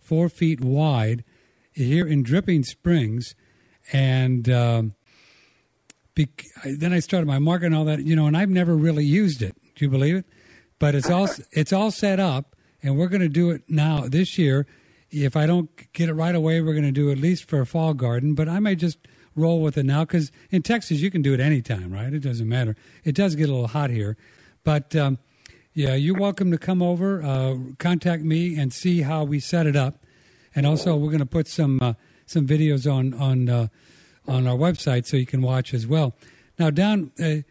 4 feet wide here in Dripping Springs. And then I started my market and all that, and I've never really used it. Do you believe it? But it's all set up, and we're going to do it now this year. If I don't get it right away, we're going to do at least for a fall garden. But I may just roll with it now because in Texas you can do it anytime, right? It doesn't matter. It does get a little hot here, but yeah, you're welcome to come over, contact me, and see how we set it up. And also, we're going to put some videos on our website so you can watch as well. Now, Don, the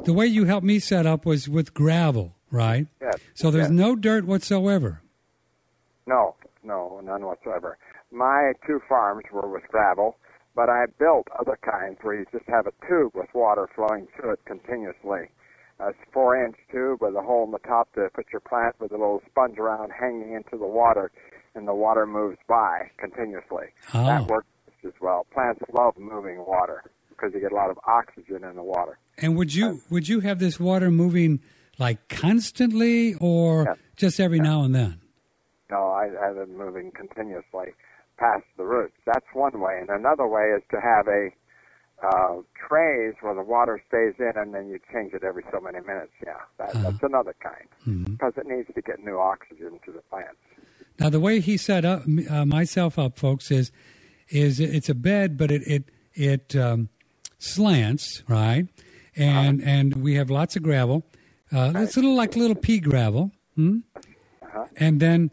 way you helped me set up was with gravel, right? Yes. So there's no dirt whatsoever. No, none whatsoever. My 2 farms were with gravel, but I built other kinds where you just have a tube with water flowing through it continuously. It's a 4-inch tube with a hole in the top to put your plant with a little sponge around hanging into the water, and the water moves by continuously. Oh. That works as well. Plants love moving water because you get a lot of oxygen in the water. And would you have this water moving like constantly or just every now and then? No, I have it moving continuously past the roots. That's one way. And another way is to have a trays where the water stays in and then you change it every so many minutes. Yeah, that's another kind because it needs to get new oxygen to the plants. Now, the way he set up myself up, folks, is it's a bed, but it slants, right? And we have lots of gravel. It's a little pea gravel. And then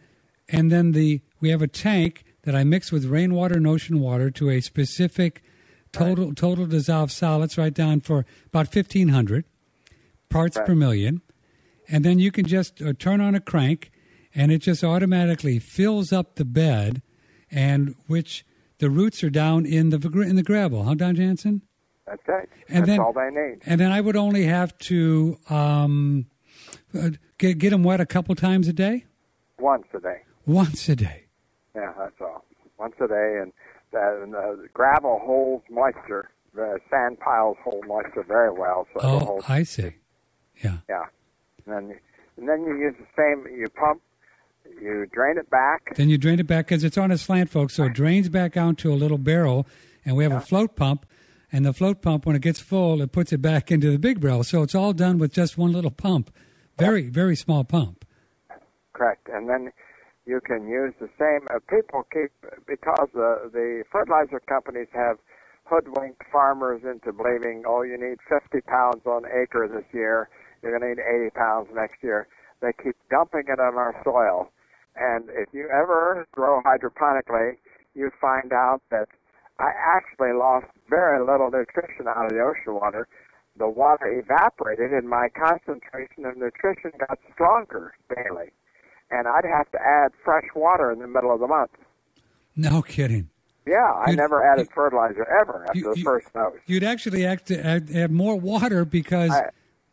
we have a tank that I mix with rainwater and ocean water to a specific total dissolved solids, right down for about 1,500 parts per million. And then you can just turn on a crank, and it just automatically fills up the bed, and which the roots are down in the gravel. Huh, Don Jansen? That's right. And that's all they need. And then I would only have to get them wet a couple times a day? Once a day. Once a day. Yeah, that's all. Once a day, and the gravel holds moisture. The sand piles hold moisture very well. So I see. Yeah. Yeah. And then you use the same, you pump, you drain it back. Then you drain it back because it's on a slant, folks, so it drains back out to a little barrel, and we have a float pump, and the float pump, when it gets full, it puts it back into the big barrel. So it's all done with just one little pump. Very, very small pump. Correct. And then you can use the same, people keep, because the fertilizer companies have hoodwinked farmers into believing, you need 50 pounds on acre this year, you're going to need 80 pounds next year. They keep dumping it on our soil. And if you ever grow hydroponically, you find out that I actually lost very little nutrition out of the ocean water. The water evaporated and my concentration of nutrition got stronger daily. And I'd have to add fresh water in the middle of the month. No kidding. Yeah, I never added fertilizer ever after the first dose. You'd actually have to add more water because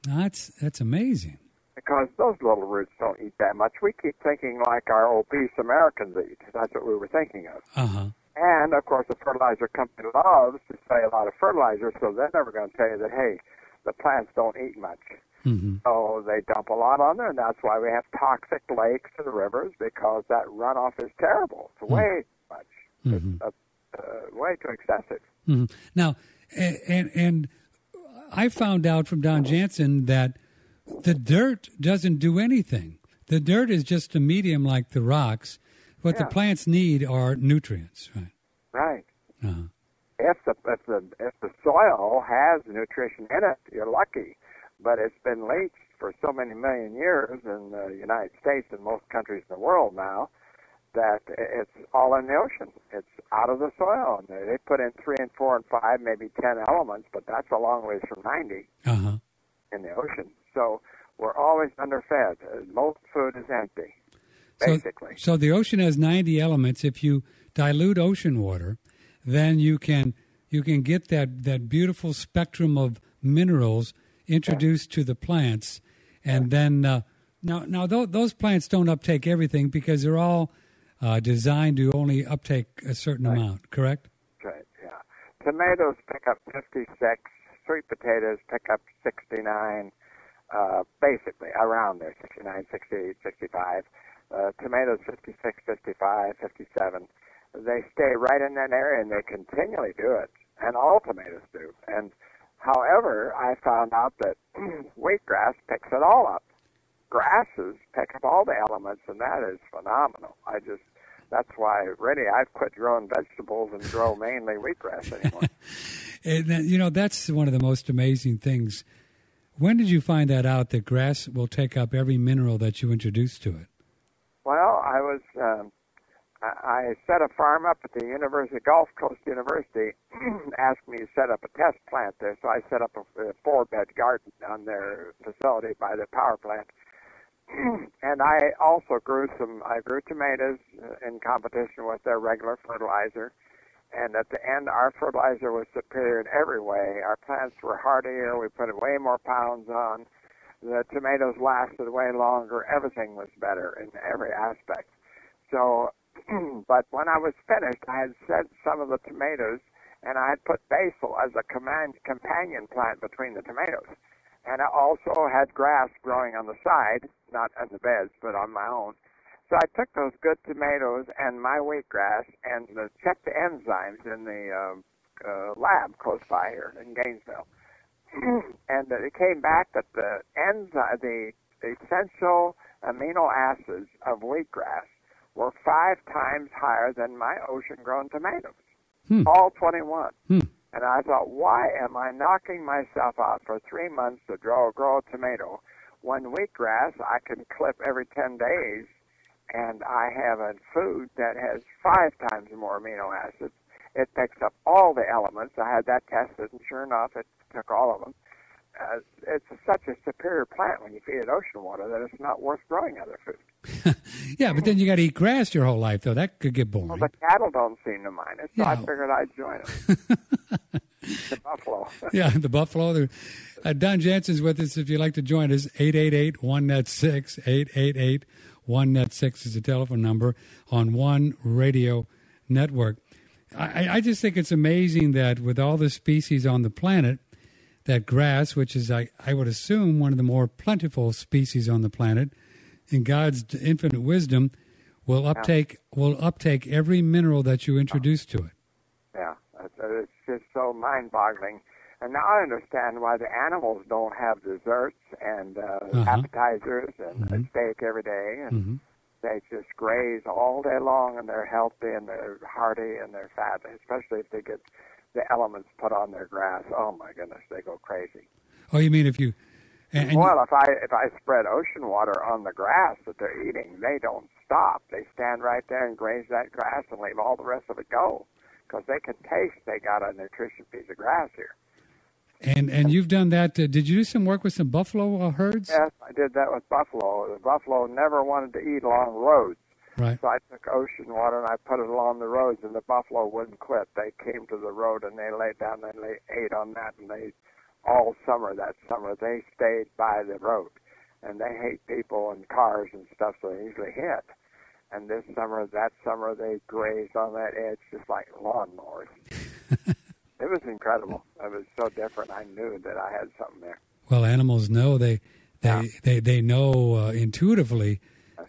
that's amazing. Because those little roots don't eat that much. We keep thinking like our obese Americans eat. That's what we were thinking of. Uh-huh. And, of course, the fertilizer company loves to say a lot of fertilizer, so they're never going to tell you that, hey, the plants don't eat much. Mm-hmm. So they dump a lot on there, and that's why we have toxic lakes and rivers, because that runoff is terrible. It's way too much. Mm-hmm. It's way too excessive. Mm-hmm. Now, and I found out from Don Jansen that the dirt doesn't do anything. The dirt is just a medium like the rocks. What the plants need are nutrients, right? Right. Uh-huh. If the soil has nutrition in it, you're lucky. But it's been leached for so many million years in the United States and most countries in the world now that it's all in the ocean. It's out of the soil. And they put in 3 and 4 and 5, maybe 10 elements, but that's a long ways from 90 in the ocean. So we're always underfed. Most food is empty, basically. So the ocean has 90 elements. If you dilute ocean water, then you can get that beautiful spectrum of minerals introduced to the plants, and then now those plants don't uptake everything because they're all designed to only uptake a certain amount. Correct? Right. Yeah. Tomatoes pick up 56. Sweet potatoes pick up 69. Basically around there, 69, 68, 65. tomatoes 56, 55, 57. They stay right in that area, and they continually do it, and all tomatoes do. And however, I found out that wheatgrass picks it all up. Grasses pick up all the elements, and that is phenomenal. That's why, really, I've quit growing vegetables and grow mainly wheatgrass anymore. And, that's one of the most amazing things. When did you find that out, that grass will take up every mineral that you introduce to it? Well, I set a farm up at the University, Gulf Coast University, asked me to set up a test plant there, so I set up a 4-bed garden on their facility by the power plant. And I also grew tomatoes in competition with their regular fertilizer. And at the end, our fertilizer was superior in every way. Our plants were hardier. We put way more pounds on. The tomatoes lasted way longer. Everything was better in every aspect. So, but when I was finished, I had set some of the tomatoes, and I had put basil as a companion plant between the tomatoes. And I also had grass growing on the side, not on the beds, but on my own. So I took those good tomatoes and my wheatgrass and checked the enzymes in the lab close by here in Gainesville. And it came back that the essential amino acids of wheatgrass were 5 times higher than my ocean-grown tomatoes, all 21. And I thought, why am I knocking myself out for 3 months to grow a tomato when wheatgrass I can clip every 10 days, and I have a food that has 5 times more amino acids. It picks up all the elements. I had that tested, and sure enough, it took all of them. It's such a superior plant when you feed it ocean water that it's not worth growing other food. Yeah, but then you got to eat grass your whole life, though. That could get boring. Well, the cattle don't seem to mind it, so I figured I'd join them. The buffalo. Yeah, the buffalo. Don Jansen's with us. If you'd like to join us, 888-1NET6, 888-1NET6 is the telephone number on One Radio Network. I just think it's amazing that with all the species on the planet, that grass, which is, I would assume, one of the more plentiful species on the planet, in God's infinite wisdom, will uptake every mineral that you introduce to it. Yeah, it's just so mind-boggling. And now I understand why the animals don't have desserts and appetizers and a steak every day. And they just graze all day long, and they're healthy, and they're hardy, and they're fat, especially if they get the elements put on their grass. Oh, my goodness, they go crazy. Oh, you mean if you... Well, if I spread ocean water on the grass that they're eating, they don't stop. They stand right there and graze that grass and leave all the rest of it go, because they can taste they got a nutritious piece of grass here. And you've done that. Did you do some work with some buffalo herds? Yes, I did that with buffalo. The buffalo never wanted to eat along roads. Right. So I took ocean water and I put it along the roads, and the buffalo wouldn't quit. They came to the road and they laid down and they ate on that, and they all summer they stayed by the road. And they hate people and cars and stuff, so they usually hit. And that summer they grazed on that edge just like lawnmowers. It was incredible. It was so different. I knew that I had something there. Well, animals know. They know intuitively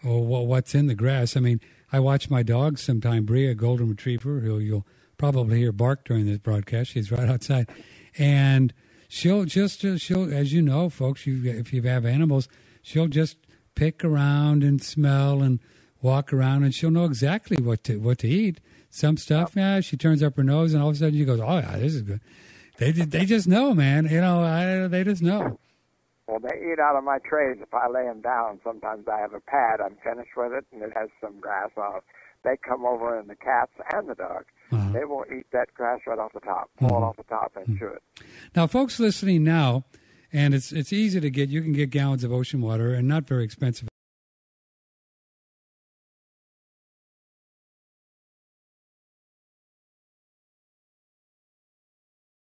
what's in the grass. I mean, I watch my dog sometime, Bria, a golden retriever, who you'll probably hear bark during this broadcast. She's right outside. And she'll as you know, folks, if you have animals, she'll just pick around and smell and walk around, and she'll know exactly what to eat. Some stuff, she turns up her nose, and all of a sudden she goes, "Oh, yeah, this is good." They just know, man. They just know. Well, they eat out of my trays if I lay them down. Sometimes I have a pad. I'm finished with it, and it has some grass on it. They come over, and the cats and the dog, they will eat that grass right off the top, pull it off the top, and chew it. Now, folks listening now, and it's easy to get. You can get gallons of ocean water, and not very expensive.